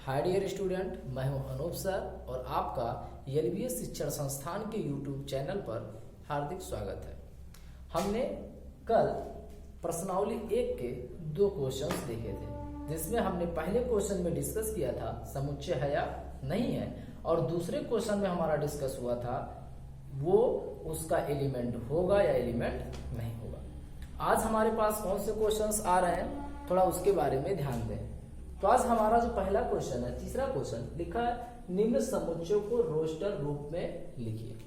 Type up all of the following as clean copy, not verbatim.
Hi dear student, मैं हूं Anoop sir और आपका एलबीएस शिक्षण संस्थान के यूट्यूब चैनल पर हार्दिक स्वागत है। हमने कल प्रश्नावली 1 के 2 क्वेश्चंस देखे थे, जिसमें हमने पहले क्वेश्चन में डिस्कस किया था समुच्चय है या नहीं है, और दूसरे क्वेश्चन में हमारा डिस्कस हुआ था वो उसका एलिमेंट होगा या एलिमेंट नहीं होगा। आज हमारे पास कौन से क्वेश्चंस आ रहे हैं, थोड़ा उसके बारे में ध्यान दें। तो आज हमारा जो पहला क्वेश्चन है, तीसरा क्वेश्चन लिखा है निम्न समुच्चयों को रोस्टर रूप में लिखिए।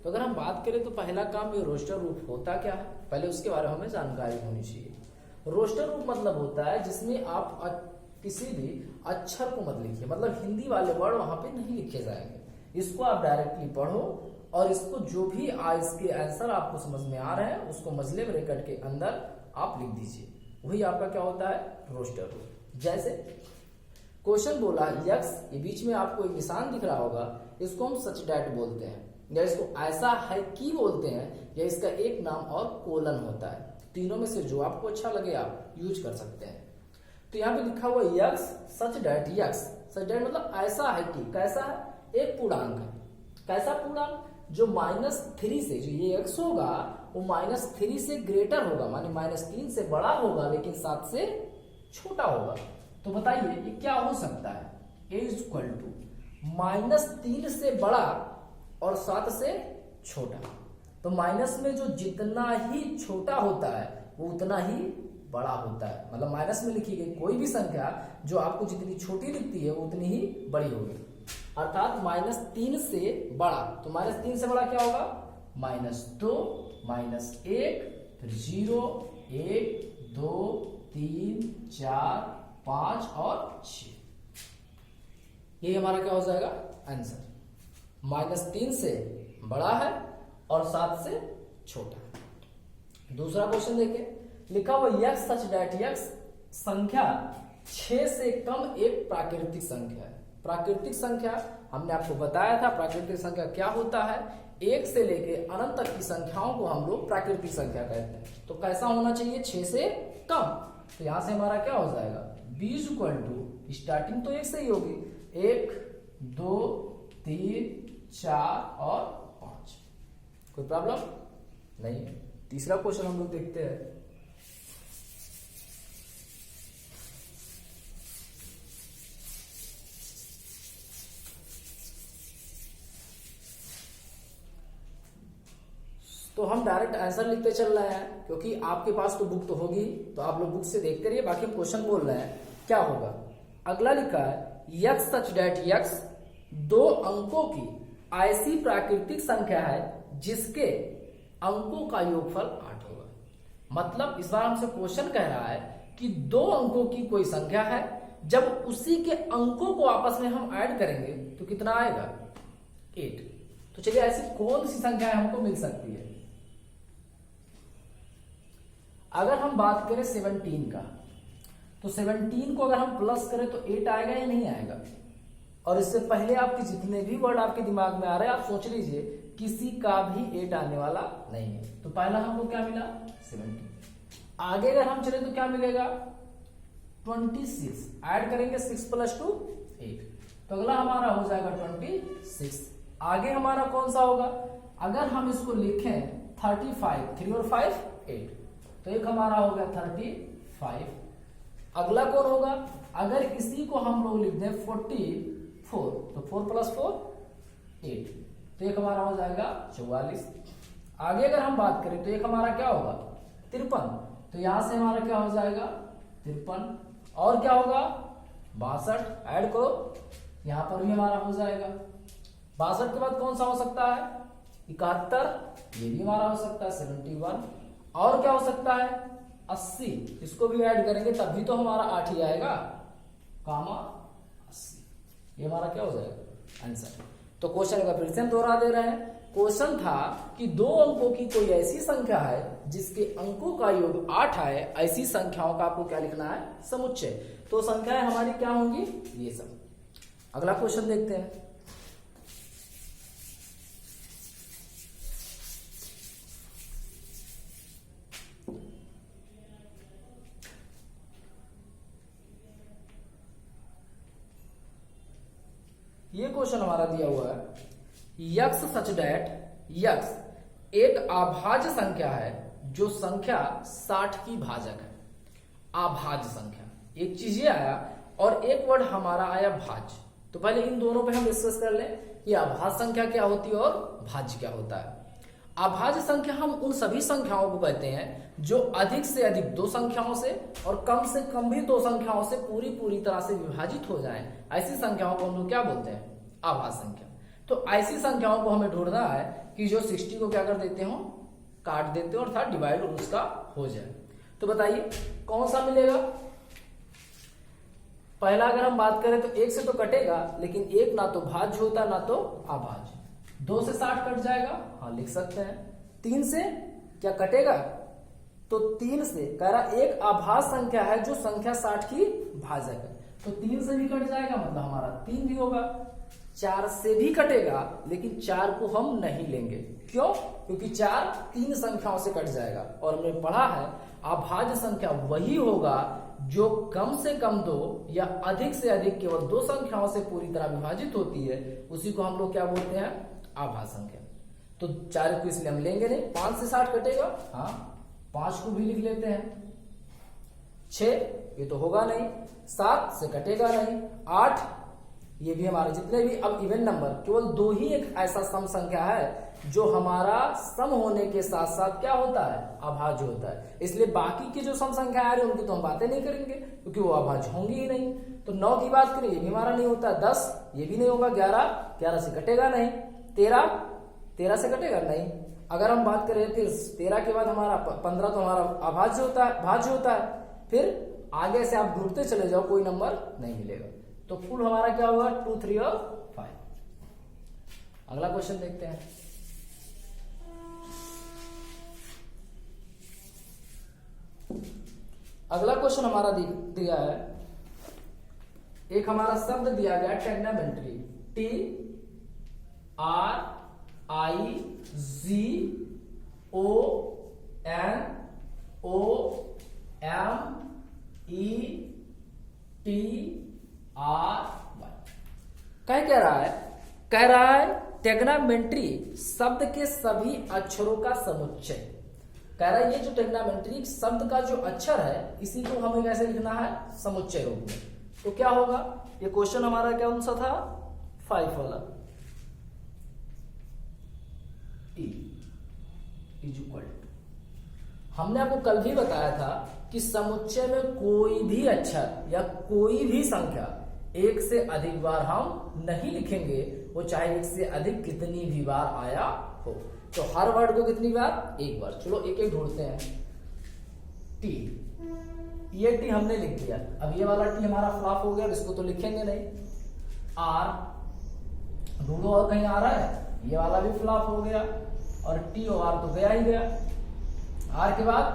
तो अगर हम बात करें तो पहला काम ये रोस्टर रूप होता क्या है, पहले उसके बारे में हमें जानकारी होनी चाहिए। रोस्टर रूप मतलब होता है जिसमें आप किसी भी अक्षर को मत लिखिए, मतलब हिंदी वाले वर्ड वहां पे नहीं लिखे जाएंगे। इसको आप डायरेक्टली पढ़ो और इसको जो भी इसके आंसर आपको समझ में आ रहे हैं उसको मजले ब्रैकेट के अंदर आप लिख दीजिए। वही आपका क्या होता है, रोस्टर रूप। जैसे क्वेश्चन बोला यक्स, ये बीच में आपको एक निशान दिख रहा होगा, इसको हम सच डैट बोलते हैं, या इसको ऐसा है कि बोलते हैं, या इसका एक नाम और कोलन होता है। तीनों में से जो आपको अच्छा लगे आप यूज कर सकते हैं। तो यहाँ पे लिखा हुआ x such that, x such that मतलब ऐसा है कि, कैसा है, एक पूर्णांक है। कैसा पूर्णांक, जो -3 से, जो ये x होगा वो -3 से ग्रेटर होगा, माने -3 से बड़ा होगा लेकिन 7 से छोटा होगा। तो बताइए ये क्या हो सकता है, a = -3 से बड़ा और 7 से छोटा। तो माइनस में जो जितना ही छोटा होता है वो उतना ही बड़ा होता है, मतलब माइनस में लिखी गई कोई भी संख्या जो आपको जितनी छोटी दिखती है वो उतनी ही बड़ी होगी, अर्थात -3 से बड़ा। तो -3 से बड़ा क्या होगा, -2, -1, फिर 0, 1, 2, 3, 4, 5 और 6। ये हमारा क्या हो जाएगा आंसर। -3 से बड़ा है और 7 से छोटा है। दूसरा क्वेश्चन देखिए, लिखा हुआ यक्स सच डैट यक्स संख्या 6 से कम एक प्राकृतिक संख्या है। प्राकृतिक संख्या हमने आपको बताया था, प्राकृतिक संख्या क्या होता है, 1 से लेके अनंत तक की संख्याओं को हम लोग प्राकृतिक संख्या कहते हैं। तो कैसा होना चाहिए, 6 से कम। तो यहां से हमारा क्या हो जाएगा, b = स्टार्टिंग तो 1 से ही होगी, 1, 2, 3, 4 और 5। कोई प्रॉब्लम नहीं। तीसरा क्वेश्चन हम लोग देखते हैं। तो हम डायरेक्ट आंसर लिखते चल रहे हैं, क्योंकि आपके पास तो बुक तो होगी, तो आप लोग बुक से देखते रहिए। बाकी हम क्वेश्चन बोल रहे हैं क्या होगा। अगला लिखा है यक्स सच डैट यक्स 2 अंकों की ऐसी प्राकृतिक संख्या है जिसके अंकों का योगफल 8 होगा। मतलब इस बार हमसे क्वेश्चन कह रहा है कि 2 अंकों की कोई संख्या है, जब उसी के अंकों को आपस में हम ऐड करेंगे तो कितना आएगा, 8। तो चलिए ऐसी कौन सी संख्या हमको मिल सकती है। अगर हम बात करें 17 का, तो 17 को अगर हम प्लस करें तो 8 आएगा या नहीं आएगा। और इससे पहले आपके जितने भी वर्ड आपके दिमाग में आ रहे हैं आप सोच लीजिए, किसी का भी 8 आने वाला नहीं है। तो पहला हमको क्या मिला, 17। आगे अगर हम चले तो क्या मिलेगा, 26। ऐड करेंगे 6 + 2 8, तो अगला हमारा हो जाएगा 26। आगे हमारा कौन सा होगा, अगर हम इसको लिखें 35, 3 और 5 8, तो एक हमारा हो गया 35। अगला कौन होगा, अगर इसी को हम लोग लिख दें 44, तो 4 + 4 8, तो एक हमारा हो जाएगा 44। आगे अगर हम बात करें तो एक हमारा क्या होगा 53, तो यहां से हमारा क्या हो जाएगा 53। और क्या होगा 62, ऐड करो, यहां पर भी हमारा हो जाएगा 62 के बाद कौन सा हो सकता है 71, ये भी हमारा हो सकता है 71। और क्या हो सकता है 80, इसको भी ऐड करेंगे तभी तो हमारा 8 ही आएगा, कामा 80। ये हमारा क्या हो जाएगा आंसर। तो क्वेश्चन का फिर से हम दोहरा दे रहे हैं। क्वेश्चन था कि 2 अंकों की कोई ऐसी संख्या है जिसके अंकों का योग 8 आए, ऐसी संख्याओं का आपको क्या लिखना है, समुच्चय। तो संख्याएं हमारी क्या होंगी, ये सब। अगला क्वेश्चन देखते हैं। ये क्वेश्चन हमारा दिया हुआ है, यक्स सच डैट यक्स एक अभाज्य संख्या है जो संख्या 60 की भाजक है। अभाज्य संख्या, एक चीज ये आया और एक वर्ड हमारा आया भाज्य। तो पहले इन दोनों पे हम डिस्कस कर लें कि अभाज्य संख्या क्या होती है और भाज्य क्या होता है। अभाज्य संख्या हम उन सभी संख्याओं को कहते हैं जो अधिक से अधिक दो संख्याओं से और कम से कम भी दो संख्याओं से पूरी तरह से विभाजित हो जाएं, ऐसी संख्याओं को हम लोग क्या बोलते हैं, अभाज्य संख्या। तो ऐसी संख्याओं को हमें ढूंढना है कि जो 60 को क्या कर देते हो, काट देते हो अर्थात डिवाइड उसका हो जाए। तो बताइए कौन सा मिलेगा। पहला अगर हम बात करें तो 1 से तो कटेगा, लेकिन 1 ना तो भाज्य होता ना तो अभाज्य। 2 से 60 कट जाएगा, हाँ लिख सकते हैं। 3 से क्या कटेगा, तो 3 से कह रहा एक अभाज्य संख्या है जो संख्या 60 की भाजक है, तो 3 से भी कट जाएगा, मतलब हमारा 3 भी होगा। 4 से भी कटेगा, लेकिन 4 को हम नहीं लेंगे। क्यों? क्योंकि 4 3 संख्याओं से कट जाएगा और हमने पढ़ा है अभाज्य संख्या वही होगा जो कम से कम दो या अधिक से अधिक केवल दो संख्याओं से पूरी तरह विभाजित होती है, उसी को हम लोग क्या बोलते हैं, अभाज्य संख्या। तो 4 को इसलिए हम लेंगे नहीं। 5 से 60 कटेगा, हाँ 5 को भी लिख लेते हैं। 6 ये तो होगा नहीं, 7 से कटेगा नहीं, 8 ये भी हमारे जितने भी अब इवन नंबर केवल 2 ही एक ऐसा सम संख्या है जो हमारा सम होने के साथ साथ क्या होता है, अभाज्य होता है। इसलिए बाकी की जो सम संख्या आ रही है उनकी तो हम बातें नहीं करेंगे क्योंकि वो अभाज्य होंगी ही नहीं। तो 9 की बात करें, ये भी हमारा नहीं होता। 10 ये भी नहीं होगा। 11 से कटेगा नहीं। 13 से कटेगा नहीं। अगर हम बात करें फिर 13 के बाद हमारा 15 तो हमारा अभाज्य होता है, भाज्य होता है। फिर आगे से आप ढूंढते चले जाओ, कोई नंबर नहीं मिलेगा। तो फुल हमारा क्या होगा, 2, 3 और 5। अगला क्वेश्चन देखते हैं। अगला क्वेश्चन हमारा दिया है, एक हमारा शब्द दिया गया टेग्नामेंट्री, TRIGONOMETRY। कह रहा है टेग्नामेंट्री शब्द के सभी अक्षरों का समुच्चय। कह रहा है ये जो टेग्नामेंट्री शब्द का जो अक्षर है इसी को हमें कैसे लिखना है, समुच्चय रूप में। तो क्या होगा, ये क्वेश्चन हमारा क्या कौन सा था, 5 वाला। हमने आपको कल भी बताया था कि समुच्चय में कोई भी अक्षर या कोई भी संख्या 1 से अधिक बार हम नहीं लिखेंगे, वो चाहे 1 से अधिक कितनी भी बार आया हो। तो हर वर्ड को कितनी बार, 1 बार। चलो एक एक ढूंढते हैं। टी, ये टी हमने लिख दिया। अब ये वाला टी हमारा फ्लॉप हो गया, इसको तो लिखेंगे नहीं। आर ढूंढो और कहीं आ रहा है, ये वाला भी फ्लॉप हो गया। और टी और आर तो गया ही गया। आर के बाद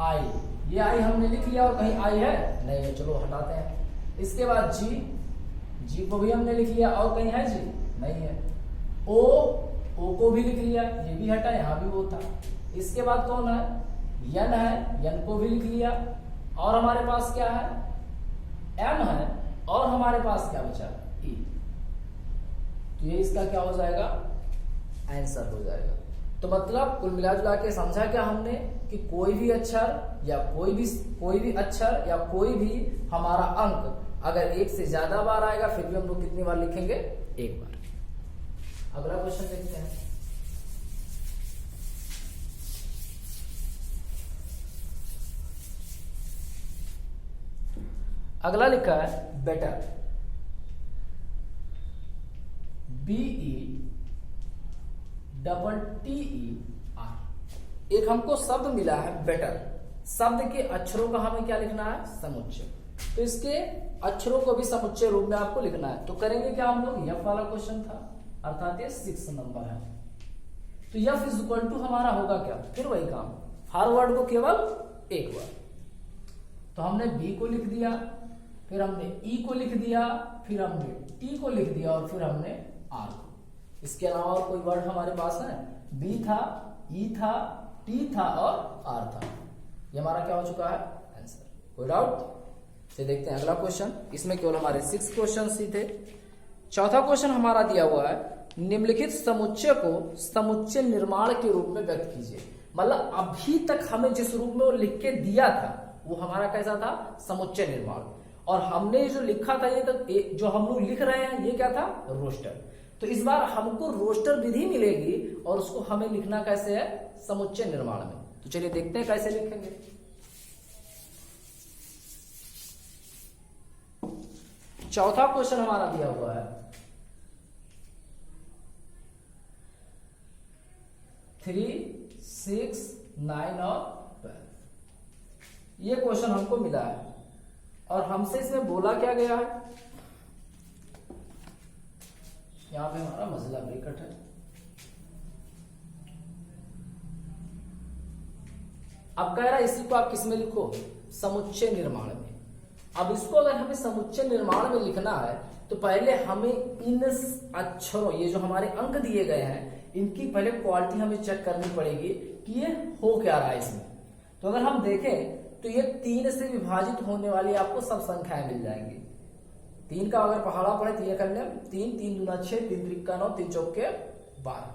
आई, ये आई हमने लिख लिया और कहीं आई है नहीं है, चलो हटाते हैं। इसके बाद जी, जी को भी हमने लिख लिया और कहीं है जी नहीं है। ओ को भी लिख लिया, ये भी हटा, यहां भी वो था। इसके बाद कौन है, यन है, यन को भी लिख लिया। और हमारे पास क्या है, एम है। और हमारे पास क्या बचा, ई। तो ये इसका क्या हो जाएगा, आंसर हो जाएगा। तो मतलब कुल मिला जुला के समझा क्या हमने कि कोई भी अक्षर या कोई भी अक्षर या कोई भी हमारा अंक अगर 1 से ज्यादा बार आएगा फिर भी हम लोग कितनी बार लिखेंगे, 1 बार। अगला क्वेश्चन देखते हैं। अगला लिखा है बेटर, BETTER। एक हमको शब्द मिला है बेटर, शब्द के अक्षरों का हमें क्या लिखना है, समुच्चय। तो इसके अक्षरों को भी समुच्चय रूप में आपको लिखना है। तो करेंगे क्या हम लोग, यफ वाला क्वेश्चन था अर्थात ये 6 नंबर है। तो यफ इज इक्वल टू हमारा होगा क्या, फिर वही काम, हर वर्ड को केवल 1 बार। तो हमने बी को लिख दिया, फिर हमने ई को लिख दिया, फिर हमने टी को लिख दिया और फिर हमने आर को। इसके अलावा और कोई वर्ड हमारे पास है, बी था, ई था, टी था और आर था। ये हमारा क्या हो चुका है, आंसर। कोई डाउट से देखते हैं अगला क्वेश्चन। इसमें केवल हमारे 6 क्वेश्चन ही थे। चौथा क्वेश्चन हमारा दिया हुआ है, निम्नलिखित समुच्चय को समुच्चय निर्माण के रूप में व्यक्त कीजिए। मतलब अभी तक हमें जिस रूप में वो लिख के दिया था वो हमारा कैसा था, समुच्चय निर्माण। और हमने जो लिखा था ये तो जो हम लोग लिख रहे हैं ये क्या था, रोस्टर। तो इस बार हमको रोस्टर विधि मिलेगी और उसको हमें लिखना कैसे है, समुच्चय निर्माण में। तो चलिए देखते हैं कैसे लिखेंगे। चौथा क्वेश्चन हमारा दिया हुआ है 3, 6, 9 और 12। ये क्वेश्चन हमको मिला है और हमसे इसमें बोला क्या गया है, यहां पे हमारा मसला ब्रैकेट है। अब कह रहा है इसी को आप किस में लिखो, समुच्चय निर्माण में। अब इसको अगर हमें समुच्चय निर्माण में लिखना है तो पहले हमें इन अक्षरों, ये जो हमारे अंक दिए गए हैं, इनकी पहले क्वालिटी हमें चेक करनी पड़ेगी कि ये हो क्या रहा है इसमें। तो अगर हम देखें तो ये 3 से विभाजित होने वाली आपको सब संख्याएं मिल जाएंगी। 3 का अगर पहाड़ा पड़े तो ये कर ले 3, 3 दूना 6, 3 त्रिका 9, 3 चौके 12।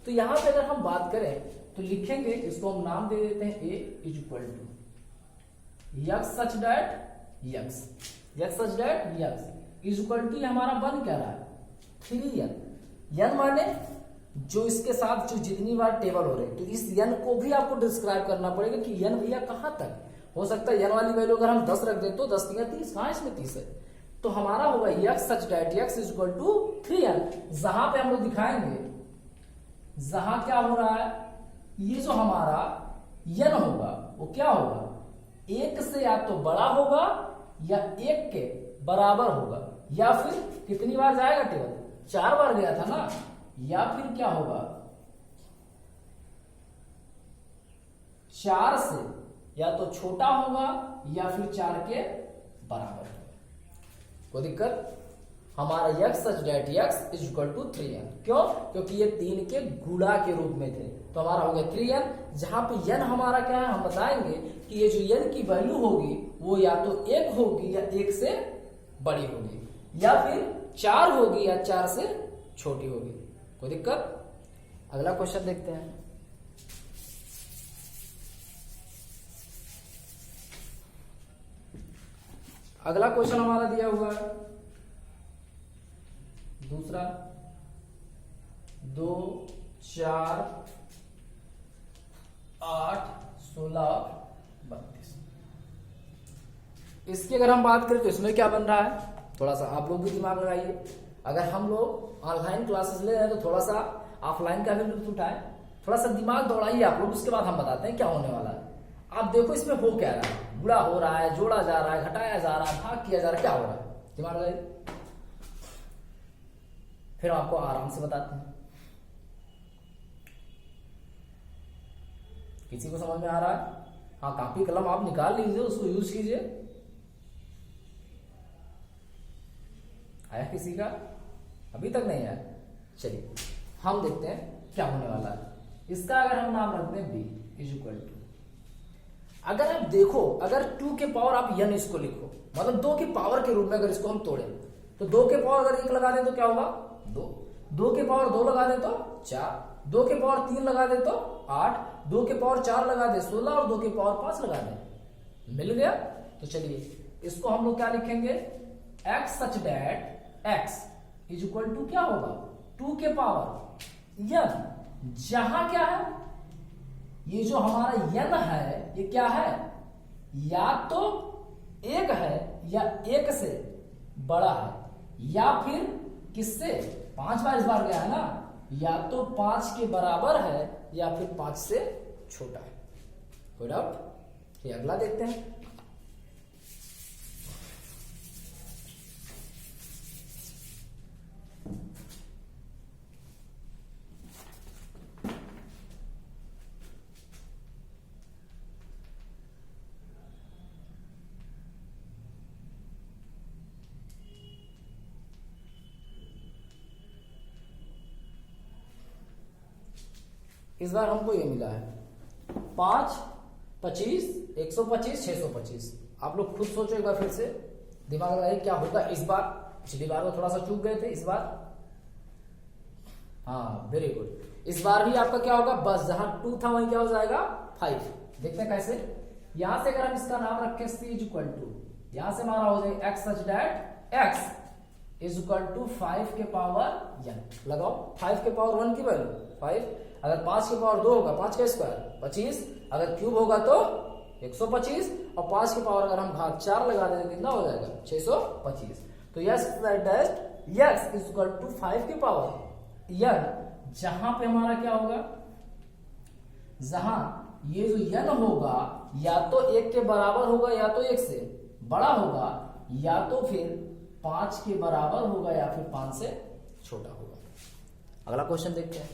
तो यहां पे अगर हम बात करें तो लिखेंगे, इसको हम नाम दे देते हैं a is equal to x such that x, x such that x is equal to हमारा बन क्या रहा है 3n। n माने जो इसके साथ जो जितनी बार टेबल हो रहे, तो इस n को भी आपको डिस्क्राइब करना पड़ेगा कि n भैया कहां तक हो सकता है। n वाली वैल्यू अगर हम 10 रख दें तो 10 या 30, कहां इसमें 30 है। तो हमारा होगा x such that x is equal to 3n। जहां पे हम लोग दिखाएंगे, जहां क्या हो रहा है, ये जो हमारा n होगा वो क्या होगा, 1 से या तो बड़ा होगा या 1 के बराबर होगा, या फिर कितनी बार जाएगा टेबल, 4 बार गया था ना, या फिर क्या होगा 4 से या तो छोटा होगा या फिर 4 के बराबर होगा। कोई दिक्कत, हमारा x such that x is equal to 3n। क्यों, क्योंकि ये 3 के गुणा के रूप में थे, तो हमारा हो गया 3n। जहां पे n हमारा क्या है, हम बताएंगे कि ये जो n की वैल्यू होगी वो या तो 1 होगी या 1 से बड़ी होगी, या फिर 4 होगी या 4 से छोटी होगी। कोई दिक्कत। अगला क्वेश्चन देखते हैं। अगला क्वेश्चन हमारा दिया हुआ है दूसरा 2, 4, 8, 16, 32। इसकी अगर हम बात करें तो इसमें क्या बन रहा है, थोड़ा सा आप लोग भी दिमाग लगाइए। अगर हम लोग ऑनलाइन क्लासेस ले रहे हैं तो थोड़ा सा ऑफलाइन का भी लुत्फ उठाए, थोड़ा सा दिमाग दौड़ाइए आप लोग, उसके बाद हम बताते हैं क्या होने वाला है। आप देखो इसमें हो क्या रहा है, गुणा हो रहा है, जोड़ा जा रहा है, घटाया जा रहा है, भाग किया जा रहा है, क्या हो रहा है, दिमाग लगाइए, फिर आपको आराम से बताते हैं। किसी को समझ में आ रहा है? हाँ, कॉपी कलम आप निकाल लीजिए, उसको यूज कीजिए। आया किसी का? अभी तक नहीं आया। चलिए हम देखते हैं क्या होने वाला है। इसका अगर हम नाम रखते हैं b इज इक्वल टू, अगर आप देखो, अगर 2 के पावर आप n इसको लिखो, मतलब 2 की पावर के रूप में अगर इसको हम तोड़े तो 2 के पावर अगर 1 लगा दें तो क्या होगा 2, 2 के पावर 2 लगा दे तो 4, 2 के पावर 3 लगा दे तो 8, 2 के पावर 4 लगा दे 16 और 2 के पावर 5 लगा दे, मिल गया। तो चलिए इसको हम लोग क्या लिखेंगे, x such that x is equal to क्या होगा 2 के पावर n, जहां क्या है, ये जो हमारा n है ये क्या है, या तो 1 है या 1 से बड़ा है, या फिर किससे 5 बार इस बार गया है ना, या तो 5 के बराबर है या फिर 5 से छोटा है। कोई डाउट? ये अगला देखते हैं। इस बार हमको ये मिला है 5, 25, 125, 625। आप लोग खुद सोचो एक बार फिर से, दिमाग लगाइए क्या होगा इस बार। पिछली बार में थोड़ा सा चूक गए थे, इस बार हाँ वेरी गुड। इस बार भी आपका क्या होगा, बस जहां 2 था वहीं क्या हो जाएगा 5। देखते हैं कैसे। यहां से अगर हम इसका नाम रखें c इज इक्वल टू, यहां से हमारा हो जाएगा x such that x is equal to 5 के पावर n। लगाओ 5 के पावर 1 की वैल्यू 5, अगर 5 के पावर 2 होगा 5 का स्क्वायर 25, अगर क्यूब होगा तो 125, और 5 के पावर अगर हम घात 4 लगा दें तो कितना हो जाएगा 625। तो yes that x is equal to 5 के पावर n, जहां पे हमारा क्या होगा, जहां ये जो n होगा या तो 1 के बराबर होगा या तो 1 से बड़ा होगा, या तो फिर 5 के बराबर होगा या फिर 5 से छोटा होगा। अगला क्वेश्चन देखते हैं।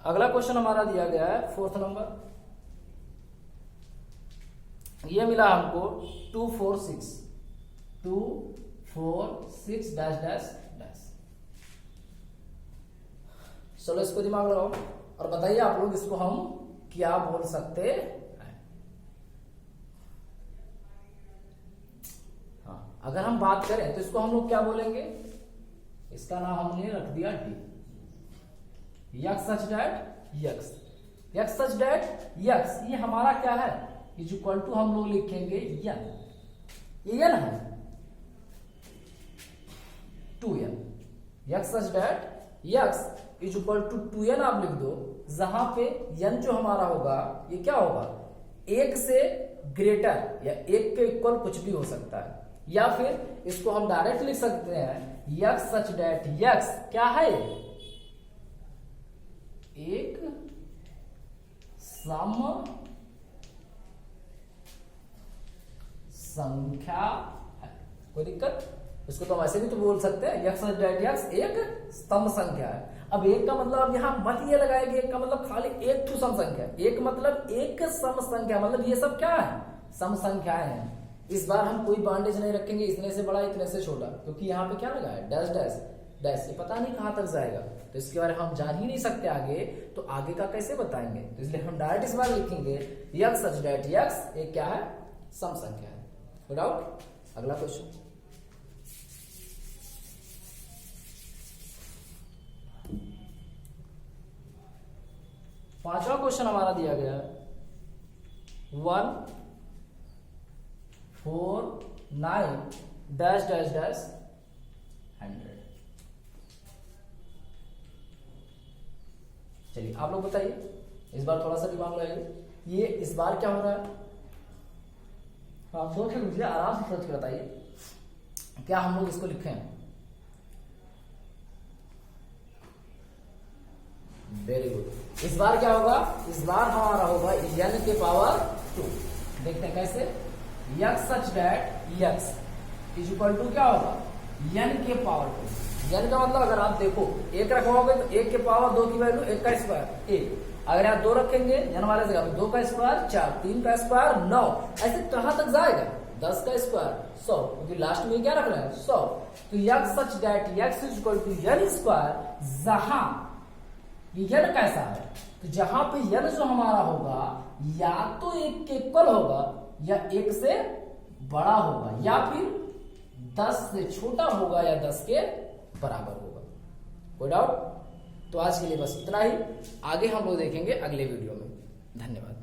अगला क्वेश्चन हमारा दिया गया है 4th नंबर। ये मिला हमको 2 4 6 डैश डैश डैश। चलो इसको दिमाग लगाओ और बताइए आप लोग इसको हम क्या बोल सकते हैं। हाँ, अगर हम बात करें तो इसको हम लोग क्या बोलेंगे, इसका नाम हमने रख दिया D. X such that x, x such that x, ये हमारा क्या है इज इक्वल टू हम लोग लिखेंगे यन, ये यन है 2n। X such that x is equal to 2n आप लिख दो, जहां पे n जो हमारा होगा ये क्या होगा 1 से ग्रेटर या 1 के इक्वल कुछ भी हो सकता है, या फिर इसको हम डायरेक्ट लिख सकते हैं यक्स सच डैट यक्स क्या है, एक सम संख्या है। कोई दिक्कत, इसको तो हम ऐसे भी तो बोल सकते हैं यक्स सच डैट यक्स एक सम संख्या है। अब एक का मतलब अब यहां मत ये लगाएंगे, एक का मतलब खाली एक टू सम संख्या, एक मतलब एक सम संख्या, मतलब ये सब क्या है सम संख्याएं हैं। इस बार हम कोई बांडेज नहीं रखेंगे इतने से बड़ा इतने से छोटा, क्योंकि यहाँ पे क्या लगा है डैश डैश डैश, ये पता नहीं कहां तक जाएगा, तो इसके बारे में हम जान ही नहीं सकते आगे, तो आगे का कैसे बताएंगे। तो इसलिए हम डायरेक्ट इस बार लिखेंगे यक्स सच डैट यक्स एक क्या है सम संख्या है। No doubt. अगला क्वेश्चन, पांचवा क्वेश्चन हमारा दिया गया है 1 4 9 डैश डैश डैश 100। चलिए आप लोग बताइए, इस बार थोड़ा सा दिमाग लगाइए, ये इस बार क्या हो रहा है, आप सोच के मुझे आराम से सोच के बताइए क्या हम लोग इसको लिखें। Very good. इस बार क्या होगा, इस बार हमारा होगा n के पावर 2। देखते हैं कैसे, x such that x is equal to क्या होगा n के पावर 2। n का मतलब अगर आप देखो 1 रखवाओगे तो 1 के पावर 2 की वैल्यू 1 का स्क्वायर 1, अगर आप 2 रखेंगे n वाले जगह 2 का स्क्वायर 4, 3 का स्क्वायर 9, ऐसे कहां तक जाएगा 10 का स्क्वायर 100, क्योंकि लास्ट में क्या रखना है 100। तो x such that x is equal to n square, जहां ये n कैसा है, तो जहां पे n जो हमारा होगा या तो 1 के इक्वल होगा या 1 से बड़ा होगा, या फिर 10 से छोटा होगा या 10 के बराबर होगा। कोई डाउट? तो आज के लिए बस इतना ही, आगे हम लोग देखेंगे अगले वीडियो में। धन्यवाद।